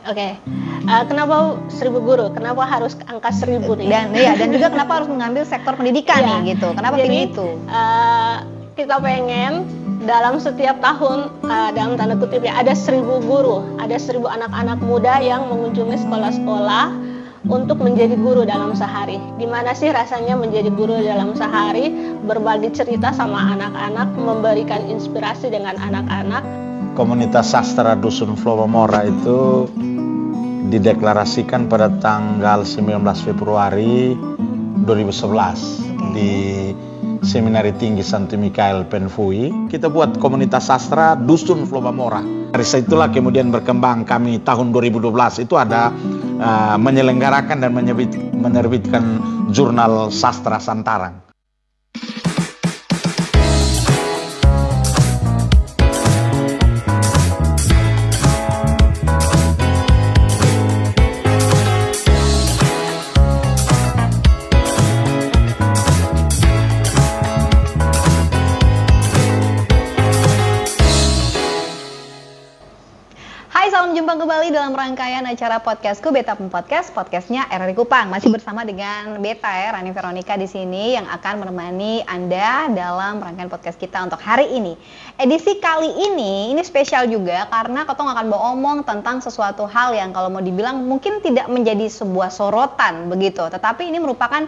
Oke. Kenapa 1.000 guru? Kenapa harus angka 1.000 nih? Dan juga kenapa harus mengambil sektor pendidikan nih gitu? Kenapa pilih itu? Kita pengen dalam setiap tahun, dalam tanda kutip ya, ada 1.000 guru, ada 1.000 anak-anak muda yang mengunjungi sekolah-sekolah untuk menjadi guru dalam sehari. Gimana sih rasanya menjadi guru dalam sehari, berbagi cerita sama anak-anak, memberikan inspirasi dengan anak-anak. Komunitas Sastra Dusun Flow Bamora itu dideklarasikan pada tanggal 19 Februari 2011 di Seminari Tinggi Santo Mikael Penfui. Kita buat komunitas sastra Dusun Flow Bamora. Dari situlah kemudian berkembang kami tahun 2012 itu ada menyelenggarakan dan menerbitkan jurnal Sastra Santarang. Jumpa kembali dalam rangkaian acara podcastku Beta Podcast, podcastnya RRI Kupang. Masih bersama dengan Beta Rani Veronica di sini yang akan menemani Anda dalam rangkaian podcast kita untuk hari ini. Edisi kali ini spesial juga karena Ketong akan ngomong tentang sesuatu hal yang kalau mau dibilang mungkin tidak menjadi sebuah sorotan begitu, tetapi ini merupakan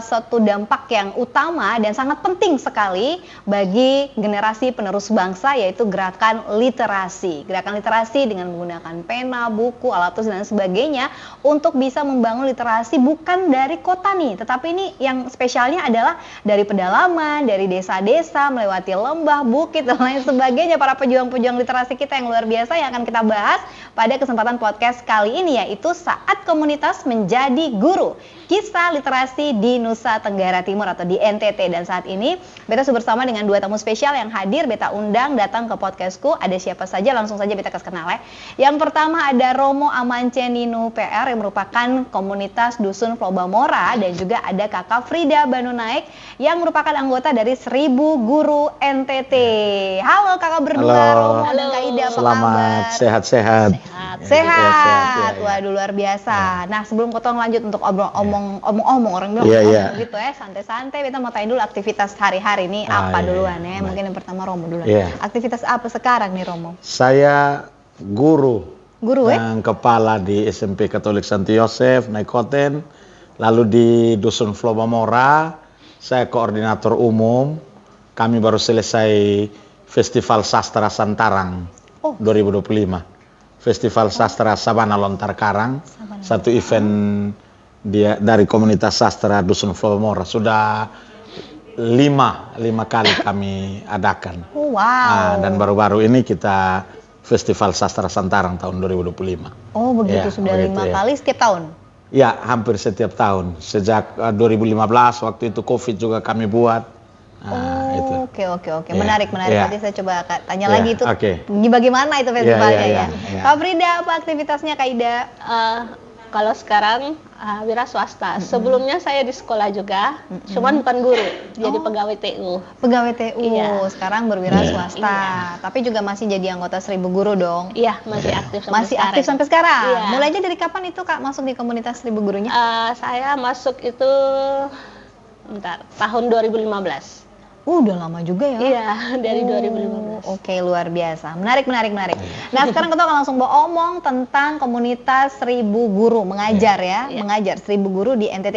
suatu dampak yang utama dan sangat penting sekali bagi generasi penerus bangsa, yaitu gerakan literasi. Gerakan literasi dengan menggunakan pena, buku, alat tulis dan sebagainya untuk bisa membangun literasi bukan dari kota nih, tetapi ini yang spesialnya adalah dari pedalaman, dari desa-desa, melewati lembah, bukit dan lain sebagainya. Para pejuang-pejuang literasi kita yang luar biasa yang akan kita bahas pada kesempatan podcast kali ini, yaitu Saat Komunitas Menjadi Guru, kisah literasi di Nusa Tenggara Timur atau di NTT. Dan saat ini Beta sudah bersama dengan dua tamu spesial yang hadir Beta undang datang ke podcastku. Ada siapa saja? Langsung saja Beta kasih kenal ya. Yang pertama ada Romo Amanceninu PR yang merupakan komunitas Dusun Flow Bamora, dan juga ada Kakak Frida Banunaik yang merupakan anggota dari 1.000 Guru NTT. Halo Kakak berdua. Halo. Romo dan Kak Ida, apa Selamat kabar? sehat-sehat. Sehat. Ya. Waduh, luar biasa. Nah, sebelum Ketong lanjut untuk omong-omong orang bilang gitu ya, santai-santai. Kita mau tanya dulu aktivitas hari-hari ini apa duluan ya. Mungkin yang pertama Romo duluan. Aktivitas apa sekarang nih Romo? Saya guru yang kepala di SMP Katolik Santo Yosef Naikoten, lalu di Dusun Flow Bamora saya koordinator umum. Kami baru selesai Festival Sastra Santarang 2025, Festival Sastra Sabana Lontar Karang, satu event dari komunitas sastra Dusun Flow Bamora. Sudah lima kali kami adakan. Dan baru-baru ini kita Festival Sastra Santarang tahun 2025. Oh begitu, sudah 5 kali setiap tahun? Ya, hampir setiap tahun. Sejak 2015, waktu itu COVID juga kami buat. Oke. Menarik. Nanti saya coba tanya lagi itu bagaimana itu festivalnya. Kak Frida, apa aktivitasnya Kak Ida? Kalau sekarang wira swasta. Sebelumnya saya di sekolah juga, cuman bukan guru, jadi pegawai TU. Pegawai TU, sekarang berwira swasta. Tapi juga masih jadi anggota 1.000 Guru dong? Iya, masih aktif sampai masih sekarang. Aktif sampai sekarang? Mulainya dari kapan itu Kak masuk di komunitas 1.000 Gurunya? Saya masuk itu tahun 2015. Udah lama juga ya? Iya, dari 2015. Oke, luar biasa. Menarik. Nah, sekarang kita akan langsung omong tentang komunitas 1.000 Guru mengajar mengajar 1.000 guru di NTT.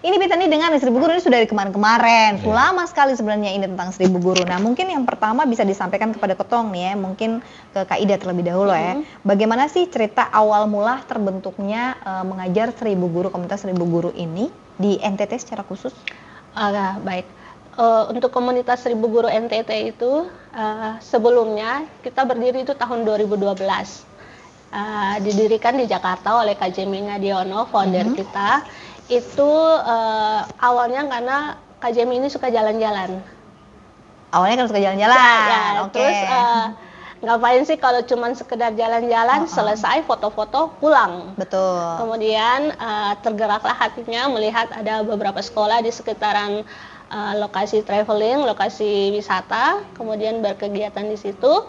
Ini Beta nih dengan 1.000 guru ini sudah dari kemarin. Lama sekali sebenarnya ini tentang 1.000 guru. Nah, mungkin yang pertama bisa disampaikan kepada Ketong nih ya, mungkin ke Kak Ida terlebih dahulu ya. Bagaimana sih cerita awal mula terbentuknya mengajar 1.000 guru, komunitas 1.000 guru ini di NTT secara khusus? Baik. Untuk komunitas 1.000 Guru NTT itu sebelumnya kita berdiri itu tahun 2012. Didirikan di Jakarta oleh Kak Jemi Ngadiono, founder kita. Itu awalnya karena Kak Jemi ini suka jalan-jalan. Awalnya kan suka jalan-jalan. Terus ngapain sih kalau cuman sekedar jalan-jalan, selesai foto-foto pulang. Betul. Kemudian tergeraklah hatinya melihat ada beberapa sekolah di sekitaran lokasi traveling, lokasi wisata, kemudian berkegiatan di situ,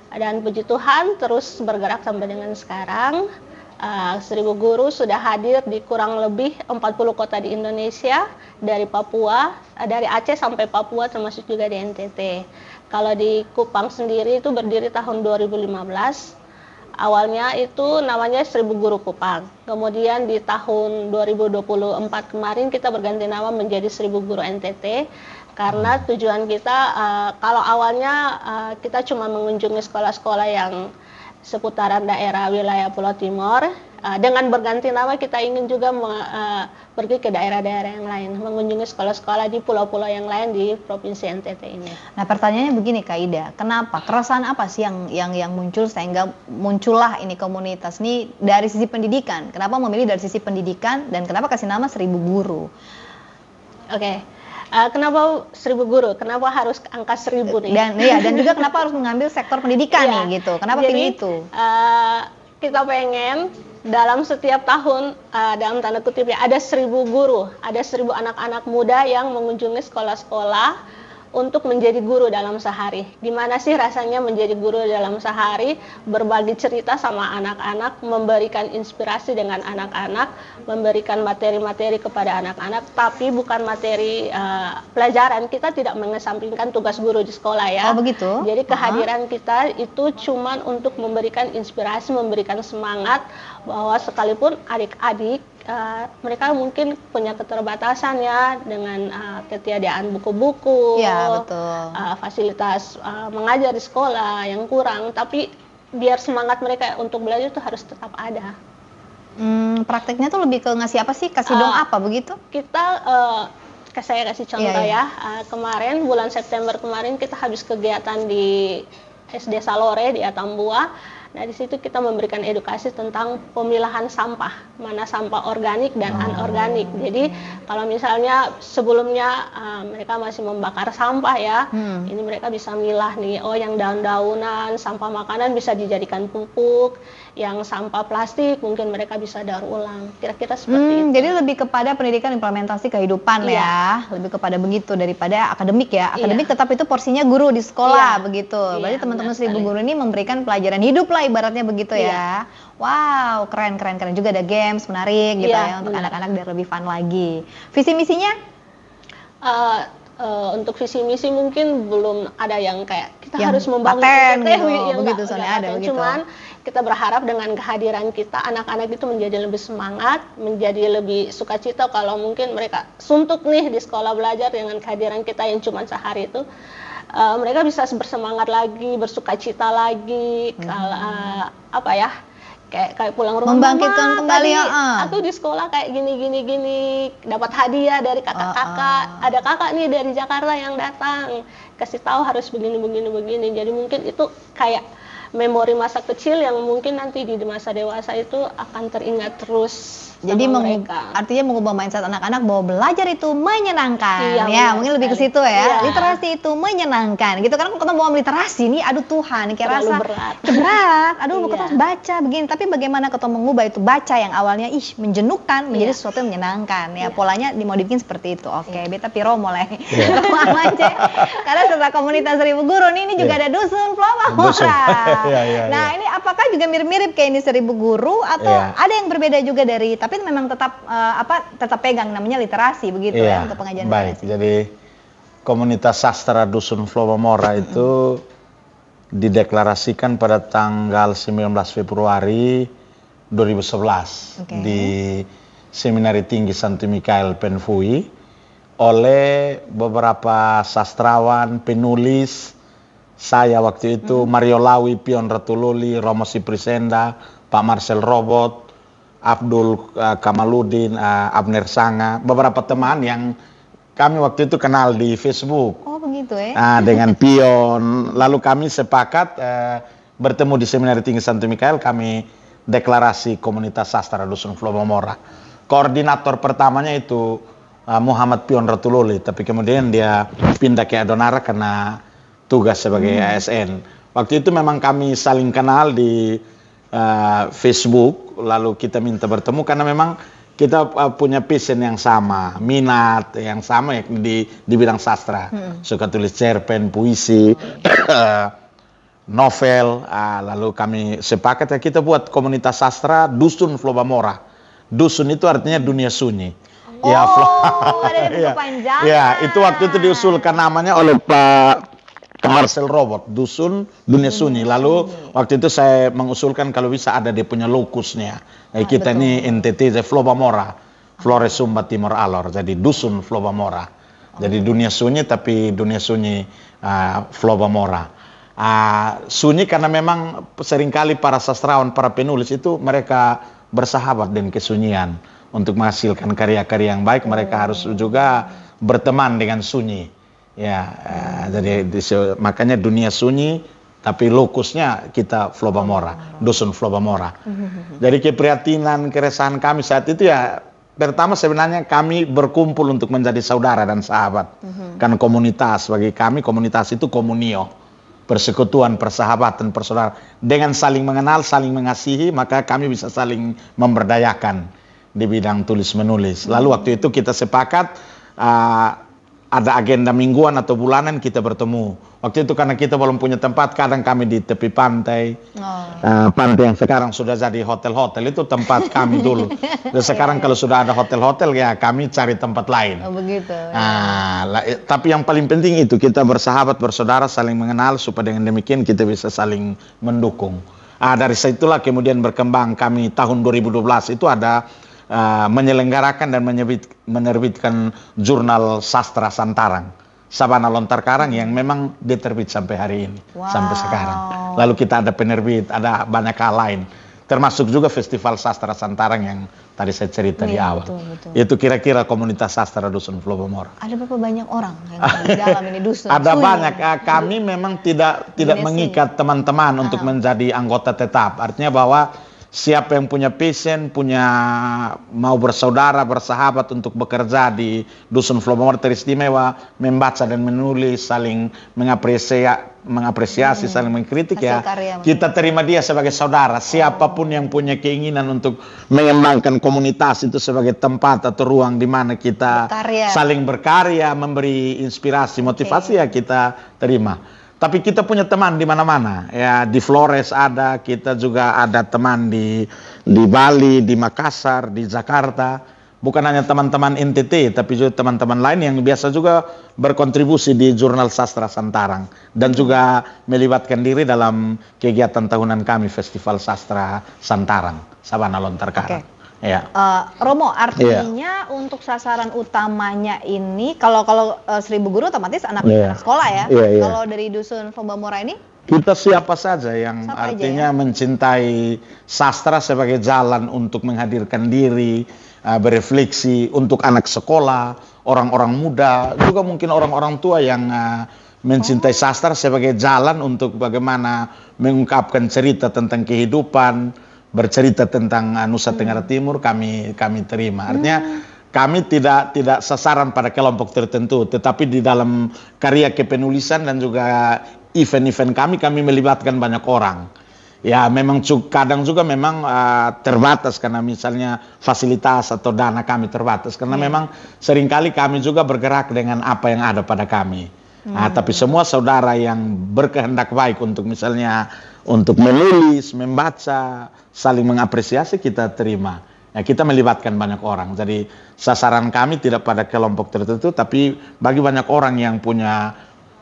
dan puji Tuhan terus bergerak sampai dengan sekarang. 1.000 guru sudah hadir di kurang lebih 40 kota di Indonesia, dari Papua, dari Aceh sampai Papua termasuk juga di NTT. Kalau di Kupang sendiri itu berdiri tahun 2015. Awalnya itu namanya 1.000 Guru Kupang. Kemudian di tahun 2024 kemarin kita berganti nama menjadi 1.000 Guru NTT. Karena tujuan kita, kalau awalnya kita cuma mengunjungi sekolah-sekolah yang seputaran daerah wilayah Pulau Timur, dengan berganti nama kita ingin juga pergi ke daerah-daerah yang lain, mengunjungi sekolah-sekolah di pulau-pulau yang lain di Provinsi NTT ini. Nah, pertanyaannya begini Kak Ida, kenapa? Keresahan apa sih yang muncul sehingga muncullah ini komunitas ini dari sisi pendidikan? Kenapa memilih dari sisi pendidikan dan kenapa kasih nama 1.000 Guru? Oke. Kenapa 1.000 guru? Kenapa harus angka 1.000 nih? Dan juga kenapa harus mengambil sektor pendidikan nih gitu? Kenapa pilih itu? Kita pengen dalam setiap tahun, dalam tanda kutip ya, ada 1.000 guru, ada 1.000 anak-anak muda yang mengunjungi sekolah-sekolah untuk menjadi guru dalam sehari. Gimana sih rasanya menjadi guru dalam sehari, berbagi cerita sama anak-anak, memberikan inspirasi dengan anak-anak, memberikan materi-materi kepada anak-anak, tapi bukan materi pelajaran. Kita tidak mengesampingkan tugas guru di sekolah ya. Oh begitu? Jadi kehadiran kita itu cuman untuk memberikan inspirasi, memberikan semangat, bahwa sekalipun adik-adik mereka mungkin punya keterbatasan ya dengan ketiadaan buku-buku, ya, betul. Fasilitas mengajar di sekolah yang kurang, tapi biar semangat mereka untuk belajar itu harus tetap ada. Prakteknya tuh lebih ke ngasih apa sih? Kasih dong apa begitu? Kita saya kasih contoh ya. Kemarin bulan September kemarin kita habis kegiatan di SD Salore di Atambua. Nah, di situ kita memberikan edukasi tentang pemilahan sampah, mana sampah organik dan anorganik. Jadi, kalau misalnya sebelumnya mereka masih membakar sampah ya, ini mereka bisa milah nih, oh yang daun-daunan, sampah makanan bisa dijadikan pupuk, yang sampah plastik mungkin mereka bisa daur ulang. Kira-kira seperti itu. Jadi lebih kepada pendidikan implementasi kehidupan ya, lebih kepada begitu daripada akademik ya. Akademik tetap itu porsinya guru di sekolah begitu. Berarti teman-teman 1.000 guru ini memberikan pelajaran hidup lah ibaratnya begitu ya. Wow, keren juga, ada games menarik gitu ya untuk anak-anak biar lebih fun lagi. Visi misinya? Untuk visi misi mungkin belum ada yang kayak kita yang harus membangun paten gitu, yang begitu soalnya ada begitu. Cuman kita berharap dengan kehadiran kita anak-anak itu menjadi lebih semangat, menjadi lebih sukacita. Kalau mungkin mereka suntuk nih di sekolah belajar dengan kehadiran kita yang cuma sehari itu, mereka bisa bersemangat lagi, bersukacita lagi. Apa ya? Kayak pulang rumah, membangkitkan kembali aku di sekolah kayak gini dapat hadiah dari kakak-kakak, ada kakak nih dari Jakarta yang datang kasih tahu harus begini. Jadi mungkin itu kayak memori masa kecil yang mungkin nanti di masa dewasa itu akan teringat terus. Jadi artinya mengubah mindset anak-anak bahwa belajar itu menyenangkan. Ya, mungkin lebih ke situ ya. Literasi itu menyenangkan. Gitu kan kalau kita mau literasi nih, aduh Tuhan, kayak rasa berat. Aduh, kita harus baca begini. Tapi bagaimana kita mengubah itu baca yang awalnya menjenuhkan menjadi sesuatu yang menyenangkan. Ya, polanya dimodifikin seperti itu. Oke, Beta Piro mulai karena setelah komunitas 1.000 guru nih, ini juga ada Dusun Flowamora. Nah, ini apakah juga mirip-mirip kayak ini 1.000 guru atau ada yang berbeda juga dari, tapi memang tetap tetap pegang namanya literasi begitu ya untuk pengajaran literasi. Jadi komunitas sastra Dusun Flowamora itu dideklarasikan pada tanggal 19 Februari 2011 di Seminari Tinggi Santo Mikael Penfui oleh beberapa sastrawan, penulis. Saya waktu itu Mario Lawi, Pion Ratululi, Romo Siprisenda, Pak Marcel Robot, Abdul Kamaludin, Abner Sanga, beberapa teman yang kami waktu itu kenal di Facebook. Oh begitu ya? Dengan Pion, lalu kami sepakat bertemu di Seminari Tinggi Santo Mikael, kami deklarasi komunitas sastra Dusun Flowamora. Koordinator pertamanya itu Muhammad Pion Ratululi, tapi kemudian dia pindah ke Adonara karena tugas sebagai ASN. Waktu itu memang kami saling kenal di Facebook, lalu kita minta bertemu karena memang kita punya passion yang sama, minat yang sama di bidang sastra. Suka tulis cerpen, puisi. novel, lalu kami sepakat ya kita buat komunitas sastra Dusun Flobamora. Dusun itu artinya dunia sunyi. Ada buku kepanjangan. Ya, itu waktu itu diusulkan namanya oleh Pak Marcel Robot, Dusun Dunia Sunyi. Lalu waktu itu saya mengusulkan kalau bisa ada dia punya lokusnya. Kita ini NTT Flobamora, Flores Sumba Timor Alor. Jadi Dusun Flobamora. Jadi dunia sunyi tapi dunia sunyi Flobamora. Sunyi karena memang seringkali para sastrawan, para penulis itu mereka bersahabat dengan kesunyian. Untuk menghasilkan karya-karya yang baik, mereka harus juga berteman dengan sunyi. Ya, jadi makanya dunia sunyi, tapi lokusnya kita Flobamora, Dusun Flobamora. Jadi keprihatinan, keresahan kami saat itu ya, pertama sebenarnya kami berkumpul untuk menjadi saudara dan sahabat. Karena komunitas, bagi kami komunitas itu komunio, persekutuan, persahabatan, persaudaraan. Dengan saling mengenal, saling mengasihi, maka kami bisa saling memberdayakan di bidang tulis menulis. Lalu waktu itu kita sepakat ada agenda mingguan atau bulanan kita bertemu. Waktu itu karena kita belum punya tempat, kadang kami di tepi pantai. Pantai yang sekarang sudah jadi hotel-hotel, itu tempat kami dulu. Dan sekarang kalau sudah ada hotel-hotel ya kami cari tempat lain. Begitu. Tapi yang paling penting itu kita bersahabat, bersaudara, saling mengenal supaya dengan demikian kita bisa saling mendukung. Dari situlah kemudian berkembang kami tahun 2012 itu ada menyelenggarakan dan menerbitkan jurnal sastra Santarang, Sabana Lontar Karang, yang memang diterbit sampai hari ini, sampai sekarang. Lalu kita ada penerbit, ada banyak hal lain, termasuk juga Festival Sastra Santarang yang tadi saya cerita di awal. Betul. Itu kira-kira komunitas sastra Dusun Flobamora. Ada berapa banyak orang yang di dalam ini dusun? Ada banyak. Kami memang tidak mengikat teman-teman untuk menjadi anggota tetap. Artinya bahwa siapa yang punya passion, mau bersaudara, bersahabat untuk bekerja di Dusun Flobamora teristimewa, membaca dan menulis, saling mengapresiasi, saling mengkritik ya. Kita terima dia sebagai saudara. Siapapun yang punya keinginan untuk mengembangkan komunitas itu sebagai tempat atau ruang di mana kita saling berkarya, memberi inspirasi, motivasi ya kita terima. Tapi kita punya teman di mana-mana, ya di Flores ada, kita juga ada teman di Bali, di Makassar, di Jakarta. Bukan hanya teman-teman NTT, tapi juga teman-teman lain yang biasa juga berkontribusi di Jurnal Sastra Santarang dan juga melibatkan diri dalam kegiatan tahunan kami Festival Sastra Santarang, Sabana Lontar Karang. Ya. Romo, artinya untuk sasaran utamanya ini kalau 1000 guru otomatis anak sekolah ya. Kalau dari Dusun Flobamora ini kita siapa saja yang artinya mencintai sastra sebagai jalan untuk menghadirkan diri, berefleksi, untuk anak sekolah, orang-orang muda, juga mungkin orang-orang tua yang mencintai sastra sebagai jalan untuk bagaimana mengungkapkan cerita tentang kehidupan, bercerita tentang Nusa Tenggara Timur, kami terima. Artinya kami tidak sasaran pada kelompok tertentu, tetapi di dalam karya kepenulisan dan juga event-event kami melibatkan banyak orang. Ya memang kadang juga memang terbatas karena misalnya fasilitas atau dana kami terbatas, karena memang seringkali kami juga bergerak dengan apa yang ada pada kami. Tapi semua saudara yang berkehendak baik untuk misalnya untuk menulis, membaca, saling mengapresiasi kita terima. Ya, kita melibatkan banyak orang. Jadi sasaran kami tidak pada kelompok tertentu, tapi bagi banyak orang yang punya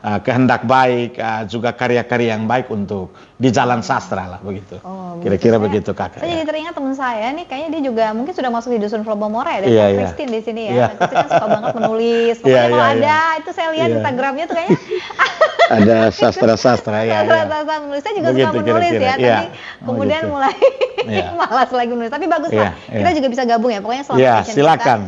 kehendak baik, juga karya-karya yang baik untuk di jalan sastra lah begitu. Kira-kira begitu Kakak. Saya jadi teringat teman saya nih, kayaknya dia juga mungkin sudah masuk di Dusun Flobamora ya, dan Christine di sini ya. Christine kan suka banget menulis. Pokoknya kalau ada itu saya lihat Instagramnya tuh kayaknya ada sastra-sastra ya. Sastra menulis, saya juga suka menulis ya. Tapi kemudian mulai malas lagi menulis. Tapi bagus lah. Kita juga bisa gabung ya. Pokoknya selama silakan.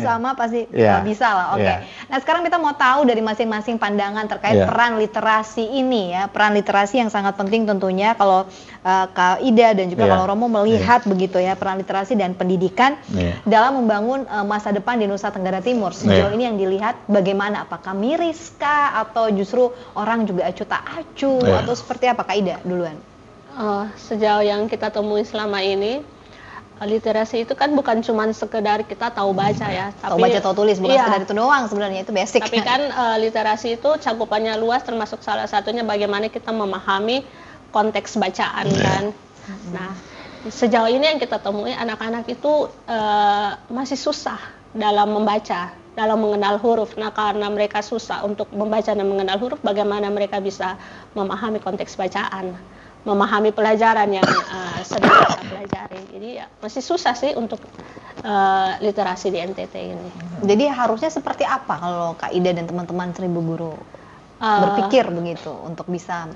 Sama pasti bisa lah. Oke. Nah sekarang kita mau tahu dari masing-masing pandangan terkait peran literasi ini ya, peran literasi yang sangat penting tentunya kalau Kak Ida dan juga kalau Romo melihat begitu ya, peran literasi dan pendidikan dalam membangun masa depan di Nusa Tenggara Timur. Sejauh ini yang dilihat bagaimana, apakah miris kah atau justru orang juga acuh tak acuh atau seperti apa Kak Ida duluan? Sejauh yang kita temui selama ini, literasi itu kan bukan cuma sekedar kita tahu baca ya, Tahu baca, tahu tulis, bukan iya, sekedar itu doang sebenarnya, itu basic. tapi kan literasi itu cakupannya luas, termasuk salah satunya bagaimana kita memahami konteks bacaan kan. Nah, sejauh ini yang kita temui anak-anak itu masih susah dalam membaca, dalam mengenal huruf. Nah, karena mereka susah untuk membaca dan mengenal huruf, bagaimana mereka bisa memahami konteks bacaan, memahami pelajaran yang sedang kita pelajari. Jadi ya masih susah sih untuk literasi di NTT ini. Jadi harusnya seperti apa kalau Kak Ida dan teman-teman 1000 guru berpikir begitu untuk bisa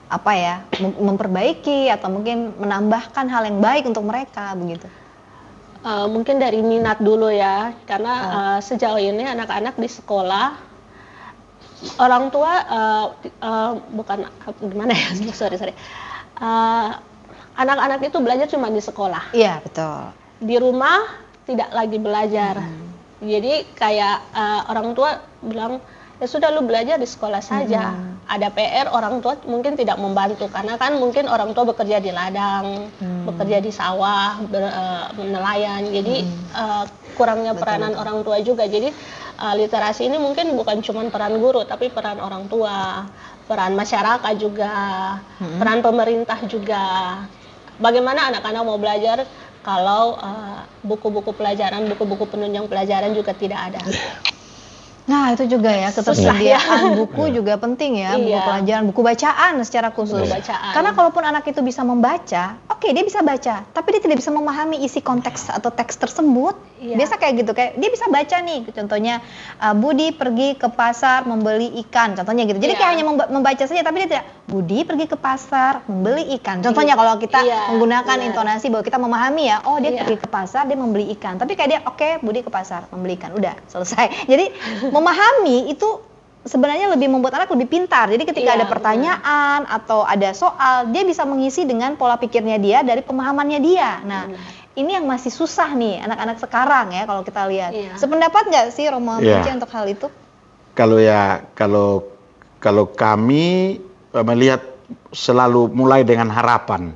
apa ya, memperbaiki atau mungkin menambahkan hal yang baik untuk mereka begitu? Mungkin dari minat dulu ya, karena sejauh ini anak-anak di sekolah, orang tua bukan gimana ya, sorry. Anak-anak itu belajar cuma di sekolah. Iya, betul. Di rumah tidak lagi belajar. Jadi kayak orang tua bilang, ya sudah lu belajar di sekolah saja. Ada PR, orang tua mungkin tidak membantu karena kan mungkin orang tua bekerja di ladang, bekerja di sawah, nelayan. Jadi kurangnya peranan orang tua juga. Jadi literasi ini mungkin bukan cuma peran guru, tapi peran orang tua, peran masyarakat juga, peran pemerintah juga. Bagaimana anak-anak mau belajar kalau buku-buku pelajaran, buku-buku penunjang pelajaran juga tidak ada. Nah, itu juga ya, ketersediaan buku juga penting ya, buku pelajaran, buku bacaan secara khusus. Karena kalaupun anak itu bisa membaca, oke, dia bisa baca, tapi dia tidak bisa memahami isi konteks atau teks tersebut. Biasa kayak gitu, kayak dia bisa baca nih, contohnya Budi pergi ke pasar membeli ikan, contohnya gitu. Jadi kayak hanya membaca saja, tapi dia tidak, Budi pergi ke pasar membeli ikan. Contohnya kalau kita menggunakan intonasi bahwa kita memahami ya, oh dia pergi ke pasar, dia membeli ikan. Tapi kayak dia, oke, Budi ke pasar membeli ikan, udah selesai. Jadi memahami itu sebenarnya lebih membuat anak lebih pintar. Jadi ketika ada pertanyaan atau ada soal, dia bisa mengisi dengan pola pikirnya dia dari pemahamannya dia. Nah, ini yang masih susah nih anak-anak sekarang ya kalau kita lihat. Sependapat nggak sih Romo Punce untuk hal itu? Kalau kami melihat selalu mulai dengan harapan.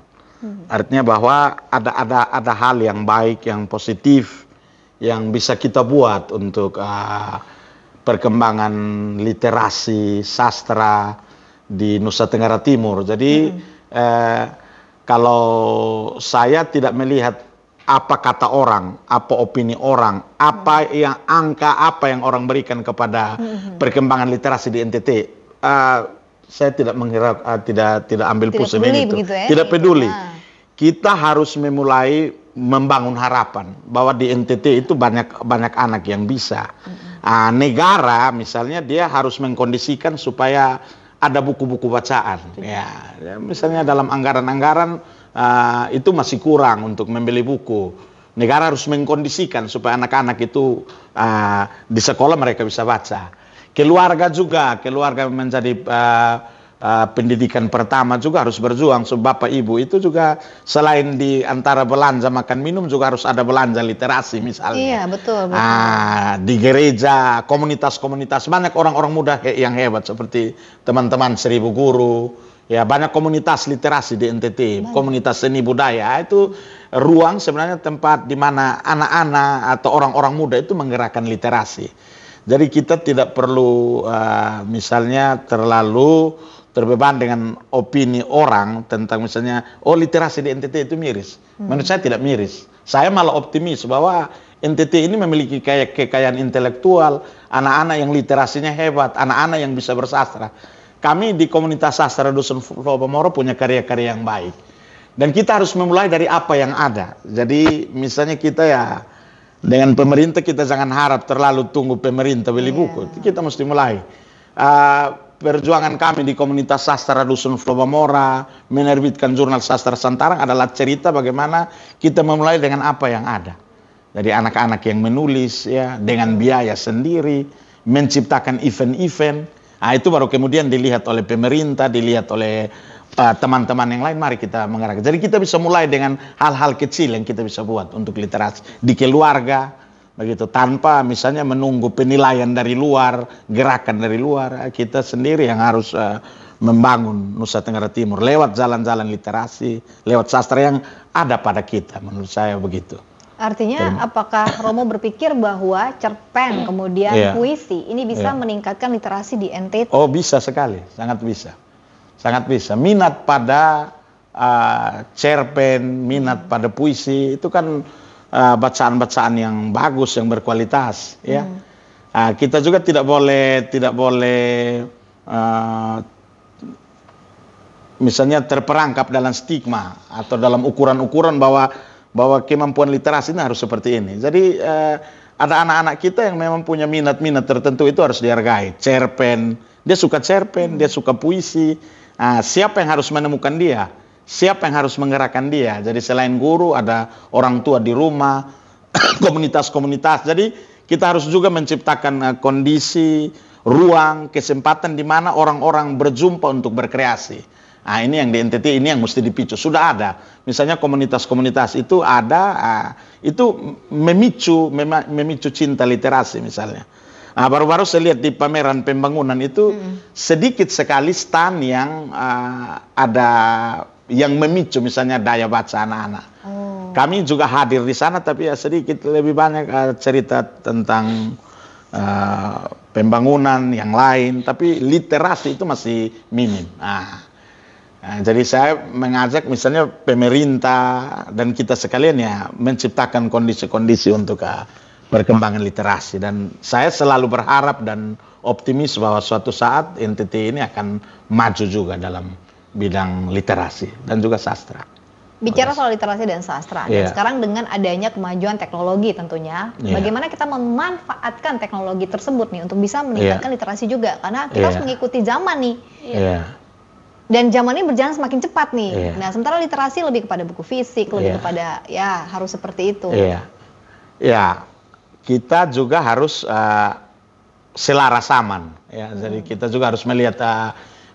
Artinya bahwa ada hal yang baik, yang positif yang bisa kita buat untuk perkembangan literasi sastra di Nusa Tenggara Timur. Jadi kalau saya tidak melihat apa kata orang, apa opini orang, apa yang apa yang orang berikan kepada perkembangan literasi di NTT, saya tidak mengira, tidak ambil pusing itu, ya? Tidak peduli. Kita harus memulai membangun harapan bahwa di NTT itu banyak anak yang bisa. Negara misalnya dia harus mengkondisikan supaya ada buku-buku bacaan. Ya, misalnya dalam anggaran-anggaran itu masih kurang untuk membeli buku. Negara harus mengkondisikan supaya anak-anak itu di sekolah mereka bisa baca. Keluarga juga, keluarga menjadi pendidikan pertama juga harus berjuang. So, Bapak Ibu itu juga selain di antara belanja makan minum juga harus ada belanja literasi misalnya. Iya, betul. Di gereja, komunitas-komunitas, banyak orang-orang muda yang hebat seperti teman-teman 1000 guru. Ya, banyak komunitas literasi di NTT, komunitas seni budaya. Itu ruang sebenarnya tempat di mana anak-anak atau orang-orang muda itu menggerakkan literasi. Jadi kita tidak perlu misalnya terlalu terbeban dengan opini orang tentang misalnya, oh literasi di NTT itu miris. Menurut saya tidak miris. Saya malah optimis bahwa NTT ini memiliki kekayaan intelektual, anak-anak yang literasinya hebat, anak-anak yang bisa bersastra. Kami di komunitas sastra Dusun Flobamoro punya karya-karya yang baik. Dan kita harus memulai dari apa yang ada. Jadi misalnya kita ya, dengan pemerintah kita jangan harap terlalu tunggu pemerintah beli buku. Kita mesti mulai. Perjuangan kami di komunitas sastra Dusun Flobamora menerbitkan jurnal Sastra Santarang adalah cerita bagaimana kita memulai dengan apa yang ada. Jadi anak-anak yang menulis ya dengan biaya sendiri, menciptakan event-event. Itu baru kemudian dilihat oleh pemerintah, dilihat oleh teman-teman yang lain. Mari kita menggerakkan. Jadi kita bisa mulai dengan hal-hal kecil yang kita bisa buat untuk literasi di keluarga, begitu, tanpa misalnya menunggu penilaian dari luar, gerakan dari luar. Kita sendiri yang harus membangun Nusa Tenggara Timur lewat jalan-jalan literasi, lewat sastra yang ada pada kita, menurut saya begitu. Artinya apakah Romo berpikir bahwa cerpen kemudian puisi ini bisa meningkatkan literasi di NTT? Oh, bisa sekali, sangat bisa. Sangat bisa. Minat pada cerpen, minat pada puisi itu kan bacaan-bacaan yang bagus, yang berkualitas, ya. Kita juga tidak boleh misalnya terperangkap dalam stigma atau dalam ukuran-ukuran bahwa kemampuan literasi ini harus seperti ini. Jadi ada anak-anak kita yang memang punya minat-minat tertentu, itu harus dihargai. Cerpen, dia suka cerpen, dia suka puisi. Siapa yang harus menemukan dia? Siapa yang harus menggerakkan dia? Jadi selain guru, ada orang tua di rumah, komunitas-komunitas. Jadi kita harus juga menciptakan kondisi, ruang, kesempatan di mana orang-orang berjumpa untuk berkreasi. Ini yang di NTT ini yang mesti dipicu. Sudah ada, misalnya komunitas-komunitas itu ada, itu memicu cinta literasi misalnya. Baru-baru saya lihat di pameran pembangunan itu sedikit sekali stand yang ada yang memicu misalnya daya baca anak-anak. Kami juga hadir di sana, tapi ya sedikit lebih banyak cerita tentang pembangunan yang lain, tapi literasi itu masih minim. Jadi saya mengajak misalnya pemerintah dan kita sekalian ya menciptakan kondisi-kondisi untuk perkembangan literasi, dan saya selalu berharap dan optimis bahwa suatu saat NTT ini akan maju juga dalam bidang literasi dan juga sastra. Bicara soal literasi dan sastra, dan sekarang dengan adanya kemajuan teknologi tentunya, bagaimana kita memanfaatkan teknologi tersebut nih untuk bisa meningkatkan literasi juga, karena kita harus mengikuti zaman nih. Dan zaman ini berjalan semakin cepat nih. Nah, sementara literasi lebih kepada buku fisik, lebih kepada ya harus seperti itu. Kita juga harus selarasaman. Jadi kita juga harus melihat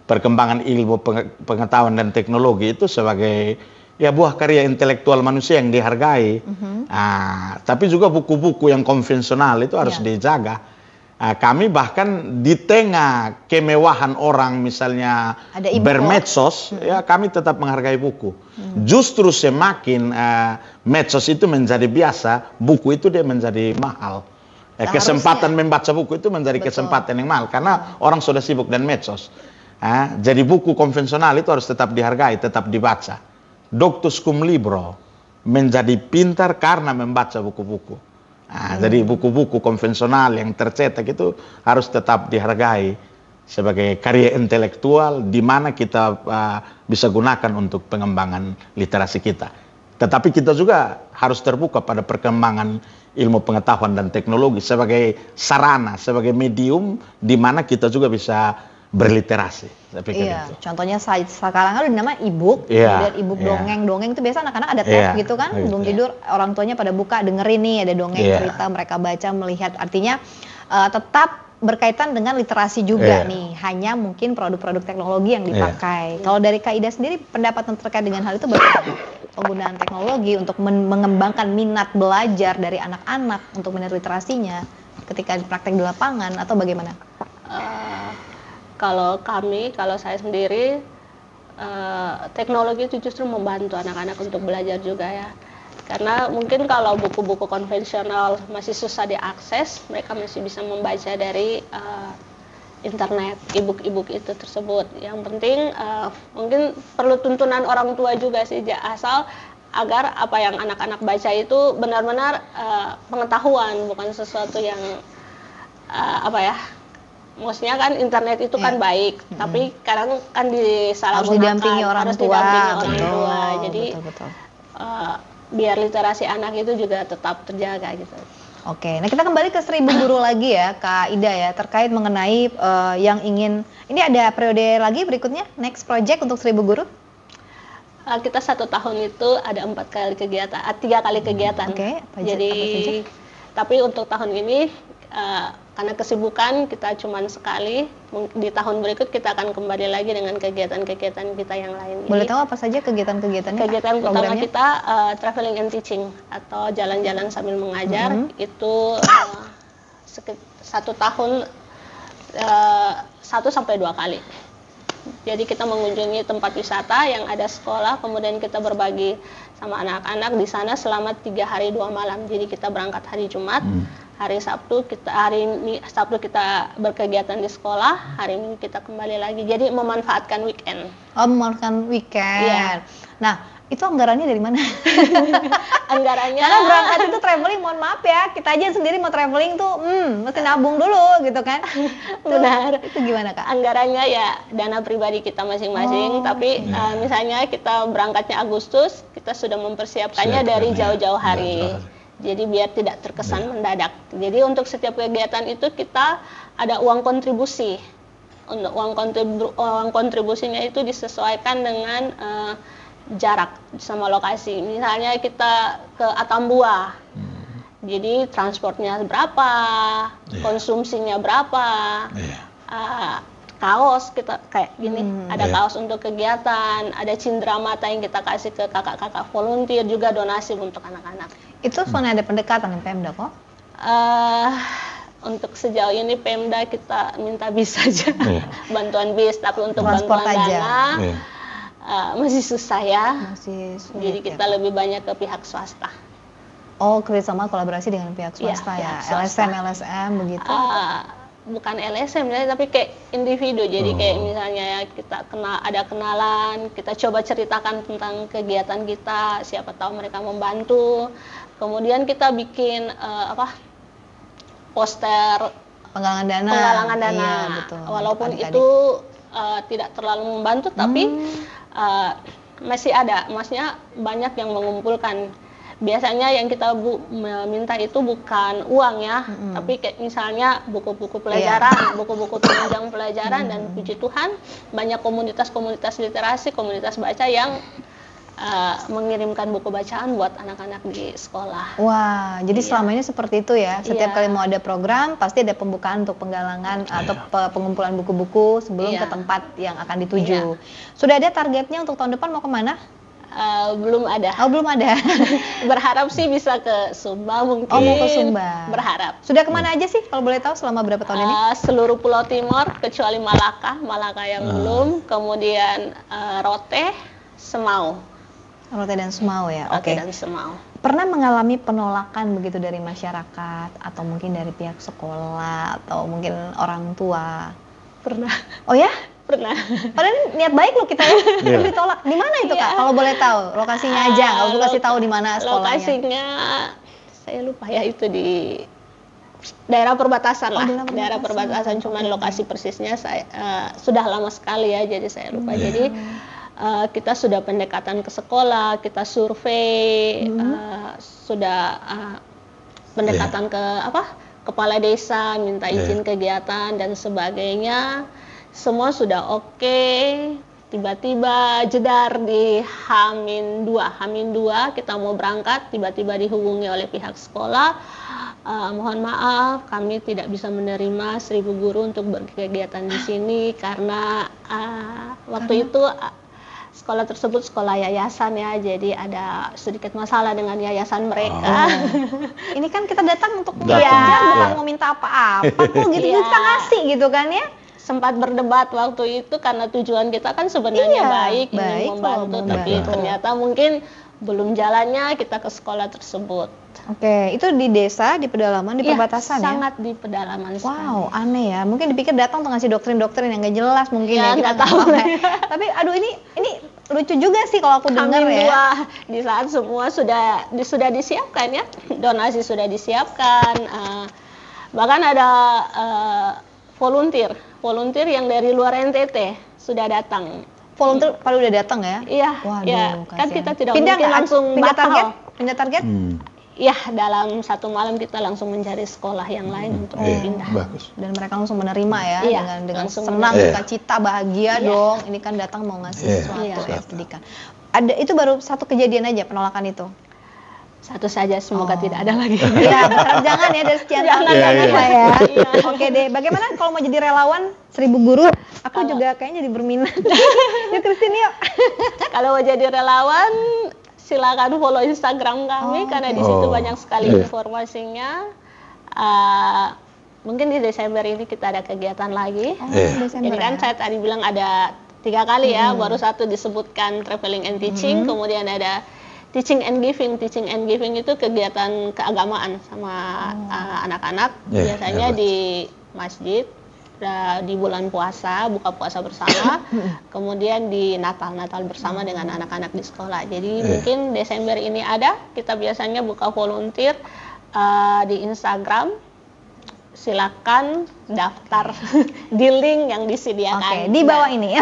perkembangan ilmu pengetahuan dan teknologi itu sebagai buah karya intelektual manusia yang dihargai. Tapi juga buku-buku yang konvensional itu harus dijaga. Kami bahkan di tengah kemewahan orang misalnya bermedsos, kami tetap menghargai buku. Justru semakin medsos itu menjadi biasa, buku itu dia menjadi mahal. Kesempatan membaca buku itu menjadi kesempatan yang mahal karena orang sudah sibuk dan medsos. Jadi buku konvensional itu harus tetap dihargai, tetap dibaca. Doctus cum libro, menjadi pintar karena membaca buku-buku. Jadi buku-buku konvensional yang tercetak itu harus tetap dihargai sebagai karya intelektual di mana kita bisa gunakan untuk pengembangan literasi kita. Tetapi kita juga harus terbuka pada perkembangan ilmu pengetahuan dan teknologi sebagai sarana, sebagai medium di mana kita juga bisa berliterasi. Saya pikir itu. Contohnya sekarang ada nama e-book, kemudian e-book dongeng itu biasa anak-anak ada tab gitu kan, belum tidur orang tuanya pada buka dengerin nih ada dongeng cerita, mereka baca, melihat, artinya tetap berkaitan dengan literasi juga nih, hanya mungkin produk-produk teknologi yang dipakai. Kalau dari Kak Ida sendiri pendapat terkait dengan hal itu bagaimana? Penggunaan teknologi untuk mengembangkan minat belajar dari anak-anak untuk minat literasinya ketika praktek di lapangan atau bagaimana? Kalau saya sendiri, teknologi itu justru membantu anak-anak untuk belajar juga ya. Karena mungkin kalau buku-buku konvensional masih susah diakses, mereka masih bisa membaca dari internet, e-book itu tersebut. Yang penting mungkin perlu tuntunan orang tua juga sih, asal agar apa yang anak-anak baca itu benar-benar pengetahuan, bukan sesuatu yang maksudnya kan internet itu kan baik, tapi kadang kan disalahgunakan, harus didampingi orang tua. Jadi biar literasi anak itu juga tetap terjaga gitu. Oke, nah kita kembali ke 1000 guru lagi ya Kak Ida ya, terkait mengenai yang ingin, ini ada periode lagi berikutnya, next project untuk 1000 guru? Kita 1 tahun itu ada 3 kali kegiatan. Jadi tapi untuk tahun ini karena kesibukan kita cuma sekali, di tahun berikut kita akan kembali lagi dengan kegiatan-kegiatan kita yang lain. Boleh tahu apa saja kegiatan-kegiatannya? Kegiatan utama kita traveling and teaching atau jalan-jalan sambil mengajar. Itu 1 tahun 1 sampai 2 kali. Jadi kita mengunjungi tempat wisata yang ada sekolah, kemudian kita berbagi sama anak-anak di sana selama 3 hari 2 malam. Jadi kita berangkat hari Jumat, hari Sabtu kita berkegiatan di sekolah, hari Minggu kita kembali lagi. Jadi memanfaatkan weekend. Oh, memanfaatkan weekend. Iya. Nah, itu anggarannya dari mana? Anggarannya Karena berangkat itu traveling, mohon maaf ya, kita aja sendiri mau traveling tuh, mesti nabung dulu gitu kan. Benar. Itu gimana Kak? Anggarannya ya dana pribadi kita masing-masing, tapi misalnya kita berangkatnya Agustus, kita sudah mempersiapkannya dari jauh-jauh hari. Jadi biar tidak terkesan mendadak. Jadi untuk setiap kegiatan itu kita ada uang kontribusi. Untuk uang kontribusinya itu disesuaikan dengan jarak sama lokasi. Misalnya kita ke Atambua, jadi transportnya berapa, konsumsinya berapa, kaos kita kayak gini, ada kaos untuk kegiatan, ada cindramata yang kita kasih ke kakak-kakak volunteer, juga donasi untuk anak-anak. Itu soalnya ada pendekatan dengan Pemda kok? Untuk sejauh ini Pemda kita minta bis saja, bantuan bis, tapi untuk transport bantuan aja. dana masih susah ya. Masih sulit. Jadi kita lebih banyak ke pihak swasta. Oh, kerjasama kolaborasi dengan pihak swasta ya, pihak swasta. LSM begitu. Bukan LSM ya, tapi kayak individu. Jadi kayak misalnya ya kita ada kenalan, kita coba ceritakan tentang kegiatan kita, siapa tahu mereka membantu. Kemudian kita bikin poster Penggalangan dana. Iya, betul. Walaupun Adik-adik. itu tidak terlalu membantu, tapi masih ada, maksudnya banyak yang mengumpulkan. Biasanya yang kita minta itu bukan uang ya, tapi kayak misalnya buku-buku pelajaran, buku-buku penunjang pelajaran, dan puji Tuhan banyak komunitas-komunitas literasi, komunitas baca yang mengirimkan buku bacaan buat anak-anak di sekolah. Wah, jadi selama ini seperti itu ya. Setiap kali mau ada program, pasti ada pembukaan untuk penggalangan atau pengumpulan buku-buku sebelum ke tempat yang akan dituju. Sudah ada targetnya untuk tahun depan mau kemana? Belum ada. Oh, belum ada. Berharap sih bisa ke Sumba mungkin. Oh, mau ke Sumba. Berharap. Sudah kemana aja sih kalau boleh tahu selama berapa tahun ini? Seluruh Pulau Timur kecuali Malaka yang belum. Kemudian Rote, Semau. Rote dan Semau ya. Rote dan Semau. Pernah mengalami penolakan begitu dari masyarakat atau mungkin dari pihak sekolah atau mungkin orang tua? Pernah. Oh ya? Pernah. Padahal niat baik loh kita ya. Tapi ditolak. Di mana itu Kak? Kalau boleh tahu lokasinya aja. Kalau boleh kasih tahu di mana sekolahnya. Lokasinya saya lupa ya, itu di daerah perbatasan lah. Daerah perbatasan, cuman lokasi persisnya saya sudah lama sekali ya, jadi saya lupa. Jadi kita sudah pendekatan ke sekolah, kita survei, sudah pendekatan ke kepala desa, minta izin kegiatan dan sebagainya. Semua sudah oke. Tiba-tiba jedar di H-2 kita mau berangkat, tiba-tiba dihubungi oleh pihak sekolah. Mohon maaf, kami tidak bisa menerima 1.000 guru untuk berkegiatan di sini karena waktu itu sekolah tersebut sekolah yayasan ya, jadi ada sedikit masalah dengan yayasan mereka. Ini kan kita datang untuk belajar, bukan mau minta apa-apa kok gitu, kita kasih gitu kan ya. Sempat berdebat waktu itu karena tujuan kita kan sebenarnya baik, ingin membantu, tapi ternyata mungkin belum jalannya kita ke sekolah tersebut. Oke, itu di desa, di pedalaman, di perbatasan ya? Sangat di pedalaman sekali. Wow, aneh ya. Mungkin dipikir datang untuk ngasih doktrin-doktrin yang gak jelas mungkin ya. Nggak tahu. Tapi aduh ini lucu juga sih kalau aku dengar ya. Di saat semua sudah disiapkan ya, donasi sudah disiapkan. Bahkan ada volunteer yang dari luar NTT sudah datang. Volunteer pada udah datang ya? Iya. Waduh, ya. Kan kita tidak pindah mungkin langsung pindah target? Iya, dalam satu malam kita langsung mencari sekolah yang lain untuk dipindah. Bagus. Dan mereka langsung menerima ya, dengan senang, sukacita, bahagia dong. Ini kan datang mau ngasih sesuatu ya, pendidikan. Itu baru satu kejadian aja penolakan itu. Satu saja, semoga tidak ada lagi. Iya, berharap jangan ya, dari sekian tahun ya. Oke deh, bagaimana kalau mau jadi relawan 1.000 guru? Aku juga kayaknya jadi berminat. Yuk Christine yuk. Kalau mau jadi relawan, silakan follow Instagram kami karena di situ banyak sekali informasinya. Mungkin di Desember ini kita ada kegiatan lagi. Jadi kan saya tadi bilang ada 3 kali ya, baru satu disebutkan traveling and teaching, kemudian ada teaching and giving. Teaching and giving itu kegiatan keagamaan sama anak-anak, biasanya di masjid, di bulan puasa, buka puasa bersama, kemudian di Natal bersama dengan anak-anak di sekolah. Jadi mungkin Desember ini kita biasanya buka volunteer di Instagram. Silakan daftar di link yang disediakan. Oke, di bawah ini ya.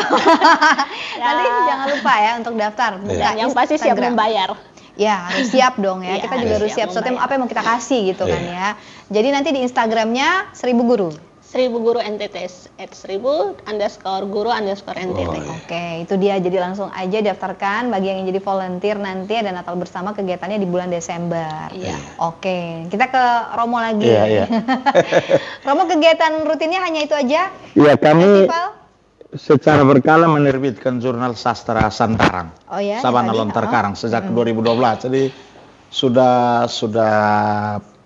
Nanti jangan lupa ya untuk daftar. Dan yang pasti siap membayar. Ya, harus siap dong ya. Kita juga harus siap. Soalnya apa yang mau kita kasih gitu kan ya. Jadi nanti di Instagramnya 1000 Guru. 1000 Guru NTT, @1000_guru_NTT. Oke, itu dia. Jadi langsung aja daftarkan bagi yang jadi volunteer, nanti ada Natal bersama, kegiatannya di bulan Desember. Iya. Oke, kita ke Romo lagi. Iya. Romo, kegiatan rutinnya hanya itu aja? Iya, kami Festival? secara berkala menerbitkan jurnal sastra Santarang. Oh ya, Sabana tadi, Lontar Karang sejak 2012. Jadi sudah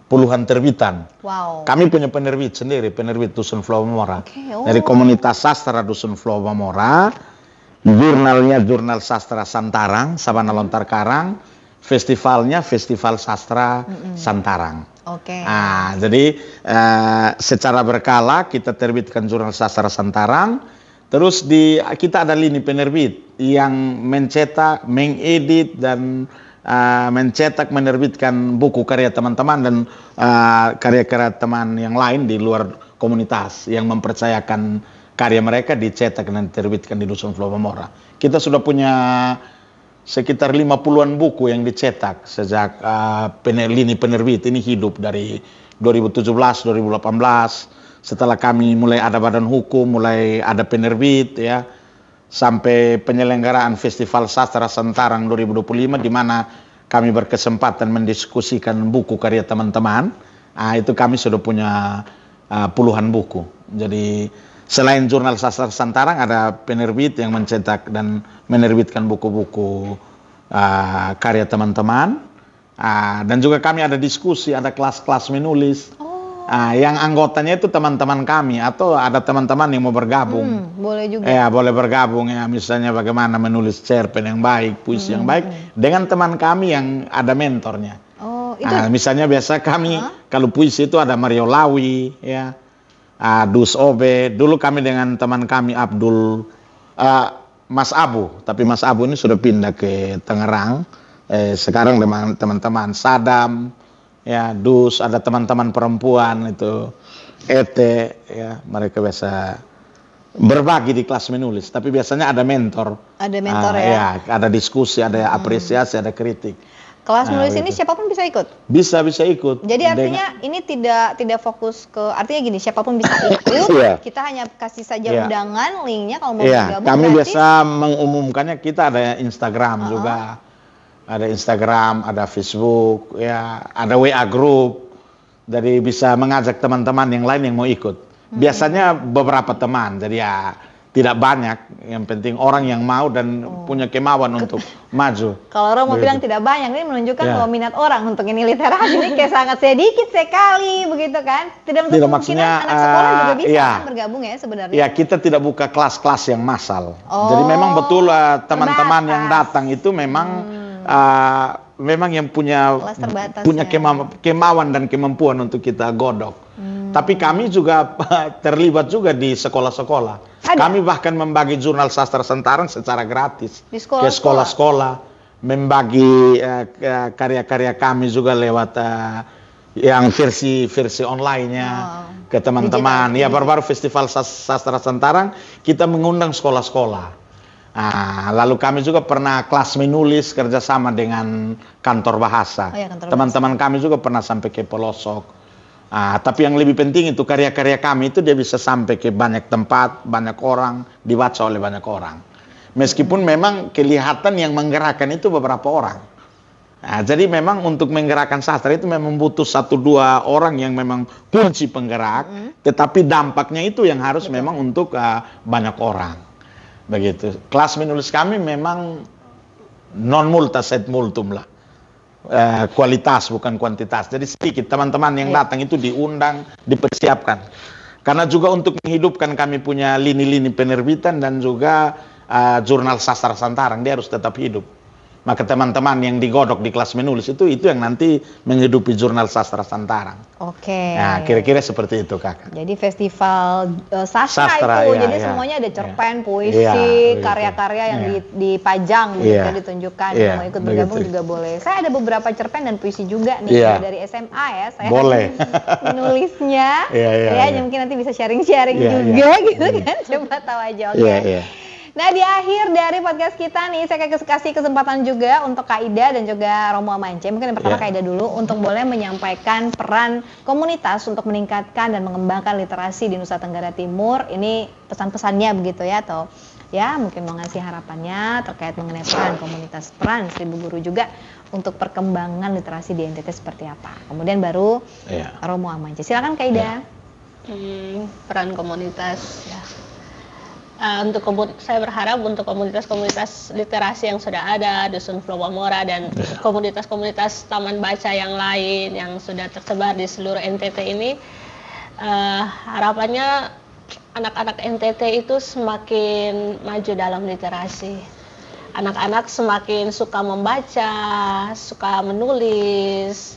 puluhan terbitan. Wow. Kami punya penerbit sendiri, penerbit Dusun Flow Mamora. Oh. Dari komunitas sastra Dusun Flow Mamora, jurnalnya Jurnal Sastra Santarang, Sabana Lontar Karang, festivalnya Festival Sastra Santarang. Oke. Jadi secara berkala kita terbitkan Jurnal Sastra Santarang, terus kita ada lini penerbit yang mencetak, mengedit dan mencetak, menerbitkan buku karya teman-teman dan karya-karya teman yang lain di luar komunitas yang mempercayakan karya mereka dicetak dan diterbitkan di Dusun Flow Mamora. Kita sudah punya sekitar 50-an buku yang dicetak sejak lini penerbit ini hidup dari 2017, 2018. Setelah kami mulai ada badan hukum, mulai ada penerbit ya, sampai penyelenggaraan Festival Sastra Santarang 2025 di mana kami berkesempatan mendiskusikan buku karya teman-teman. Itu kami sudah punya puluhan buku. Jadi selain Jurnal Sastra Santarang ada penerbit yang mencetak dan menerbitkan buku-buku karya teman-teman. Dan juga kami ada diskusi, ada kelas-kelas menulis. Yang anggotanya itu teman-teman kami atau ada teman-teman yang mau bergabung. Boleh juga. Ya, boleh bergabung ya, misalnya bagaimana menulis cerpen yang baik, puisi yang baik dengan teman kami yang ada mentornya. Oh, itu. Misalnya biasa kami kalau puisi itu ada Mario Lawi ya. Dus Obe, dulu kami dengan teman kami Mas Abu, tapi Mas Abu ini sudah pindah ke Tangerang. Sekarang dengan teman-teman Sadam, ya, Dus, ada teman-teman perempuan itu, Ete, ya, mereka biasa berbagi di kelas menulis, tapi biasanya ada mentor. Ada mentor ya? Ya, ada diskusi, ada apresiasi, ada kritik. Kelas menulis ini siapapun bisa ikut? Bisa ikut. Jadi artinya ini tidak fokus ke, artinya gini, siapapun bisa ikut, kita hanya kasih saja undangan, linknya kalau mau bergabung. Kami berarti biasa mengumumkannya, kita ada Instagram juga. Ada Instagram, ada Facebook, ya, ada WA group. Jadi bisa mengajak teman-teman yang lain yang mau ikut. Biasanya beberapa teman, jadi ya tidak banyak. Yang penting orang yang mau dan punya kemauan untuk maju. Kalau Romo bilang tidak banyak, ini menunjukkan bahwa minat orang untuk ini literasi ini kayak sangat sedikit sekali, begitu kan? Tidak untuk kemungkinan anak sekolah juga bisa bergabung ya sebenarnya. Ya, kita tidak buka kelas-kelas yang massal. Jadi memang betul teman-teman yang datang itu memang memang yang punya kemauan dan kemampuan untuk kita godok. Tapi kami juga terlibat juga di sekolah-sekolah. Kami bahkan membagi Jurnal Sastra Santarang secara gratis ke sekolah-sekolah, membagi karya-karya kami juga lewat yang versi online-nya ke teman-teman. Ya, baru-baru Festival Sastra Santarang kita mengundang sekolah-sekolah. Lalu kami juga pernah kelas menulis kerjasama dengan kantor bahasa. Teman-teman kami juga pernah sampai ke pelosok. Tapi yang lebih penting itu karya-karya kami itu dia bisa sampai ke banyak tempat, banyak orang, dibaca oleh banyak orang. Meskipun memang kelihatan yang menggerakkan itu beberapa orang. Jadi memang untuk menggerakkan sastra itu memang butuh 1-2 orang yang memang kunci penggerak. Tetapi dampaknya itu yang harus memang untuk banyak orang. Begitu. Kelas menulis kami memang non multa sed multum lah. Kualitas bukan kuantitas. Jadi sedikit teman-teman yang datang itu diundang, dipersiapkan. Karena juga untuk menghidupkan kami punya lini-lini penerbitan dan juga jurnal sastra Santarang, dia harus tetap hidup. Maka teman-teman yang digodok di kelas menulis itu yang nanti menghidupi jurnal sastra Santarang. Oke. Nah, kira-kira seperti itu, Kakak. Jadi festival sastra itu, jadi semuanya ada cerpen, puisi, karya-karya yang dipajang gitu ya, ditunjukkan. Mau ikut bergabung juga boleh. Saya ada beberapa cerpen dan puisi juga nih dari SMA ya. Saya boleh. Menulisnya, mungkin nanti bisa sharing-sharing juga gitu kan. Coba tahu aja, Nah, di akhir dari podcast kita nih, saya kasih kesempatan juga untuk Kak Ida dan juga Romo Amance. Mungkin yang pertama Kak Ida dulu, untuk boleh menyampaikan peran komunitas untuk meningkatkan dan mengembangkan literasi di Nusa Tenggara Timur. Ini pesan-pesannya begitu ya, atau ya mungkin mau ngasih harapannya terkait mengenai peran 1000 guru juga untuk perkembangan literasi di NTT seperti apa. Kemudian baru Romo Amance. Silakan Kak Ida. Peran komunitas ya. Saya berharap untuk komunitas-komunitas literasi yang sudah ada, Dusun Flow Bamora dan komunitas-komunitas taman baca yang lain yang sudah tersebar di seluruh NTT ini, harapannya anak-anak NTT itu semakin maju dalam literasi. Anak-anak semakin suka membaca, suka menulis,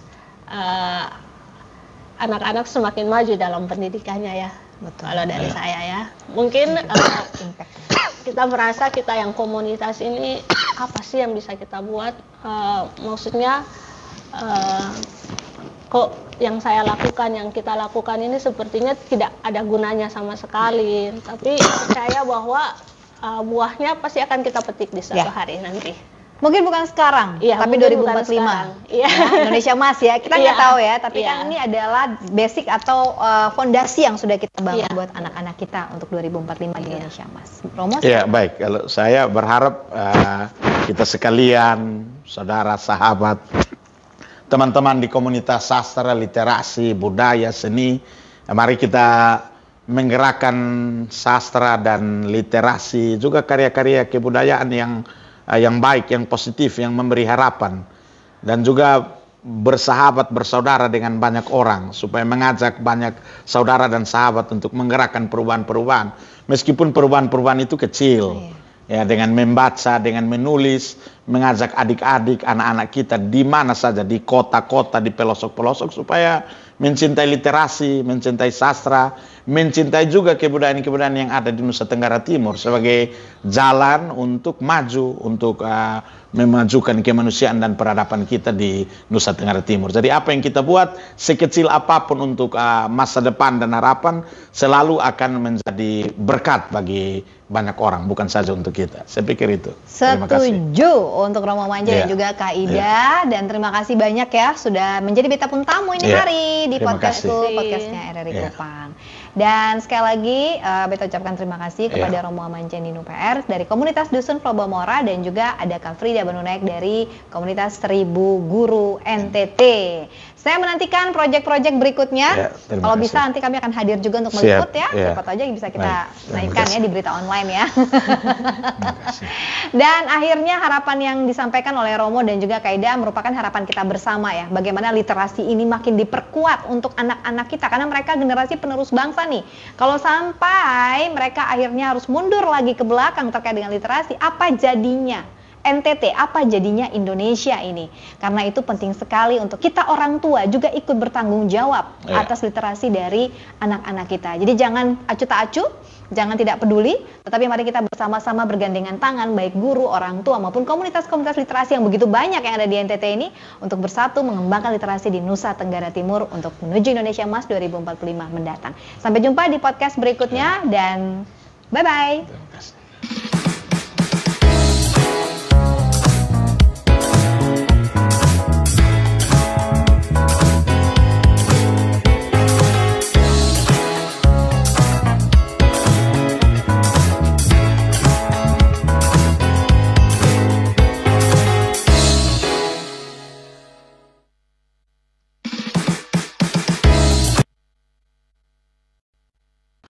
anak-anak semakin maju dalam pendidikannya ya. Betul. Kalau dari saya ya, mungkin kita merasa kita yang komunitas ini apa sih yang bisa kita buat? Maksudnya kok yang saya lakukan, yang kita lakukan ini sepertinya tidak ada gunanya sama sekali. Tapi percaya bahwa buahnya pasti akan kita petik di suatu hari nanti. Mungkin bukan sekarang, tapi 2045. Ya, Indonesia Mas ya, kita nggak tahu ya. Tapi kan ini adalah basic atau fondasi yang sudah kita bangun buat anak-anak kita untuk 2045 di Indonesia Mas. Romo? Iya, baik. Kalau saya berharap kita sekalian, saudara, sahabat, teman-teman di komunitas sastra, literasi, budaya, seni, mari kita menggerakkan sastra dan literasi, juga karya-karya kebudayaan yang baik, yang positif, yang memberi harapan, dan juga bersahabat, bersaudara dengan banyak orang, supaya mengajak banyak saudara dan sahabat untuk menggerakkan perubahan-perubahan, meskipun perubahan-perubahan itu kecil, ya, dengan membaca, dengan menulis, mengajak adik-adik, anak-anak kita di mana saja, di kota-kota, di pelosok-pelosok, supaya mencintai literasi, mencintai sastra, mencintai juga kebudayaan-kebudayaan yang ada di Nusa Tenggara Timur sebagai jalan untuk maju, untuk memajukan kemanusiaan dan peradaban kita di Nusa Tenggara Timur. Jadi apa yang kita buat, sekecil apapun untuk masa depan dan harapan, selalu akan menjadi berkat bagi banyak orang, bukan saja untuk kita. Saya pikir itu. Setuju untuk Romo Amance dan juga Kak Ida, dan terima kasih banyak ya sudah menjadi beta pun tamu ini hari di podcastnya RRI Kupang. Dan sekali lagi beta ucapkan terima kasih kepada Romo Amance Nino PR dari komunitas Dusun Flow Bamora, dan juga ada Kak Frida Banunaek dari komunitas 1000 Guru NTT. Saya menantikan proyek-proyek berikutnya. Kalau bisa nanti kami akan hadir juga untuk meliput ya. Siapa tahu aja bisa kita naikkan ya di berita online ya. Dan akhirnya harapan yang disampaikan oleh Romo dan juga Kak Ida merupakan harapan kita bersama ya. Bagaimana literasi ini makin diperkuat untuk anak-anak kita, karena mereka generasi penerus bangsa nih. Kalau sampai mereka akhirnya harus mundur lagi ke belakang terkait dengan literasi, apa jadinya NTT, apa jadinya Indonesia ini? Karena itu penting sekali untuk kita orang tua juga ikut bertanggung jawab atas literasi dari anak-anak kita. Jadi jangan acuh tak acuh, jangan tidak peduli, tetapi mari kita bersama-sama bergandengan tangan, baik guru, orang tua maupun komunitas-komunitas literasi yang begitu banyak yang ada di NTT ini, untuk bersatu mengembangkan literasi di Nusa Tenggara Timur untuk menuju Indonesia Mas 2045 mendatang. Sampai jumpa di podcast berikutnya dan bye-bye. Terima kasih.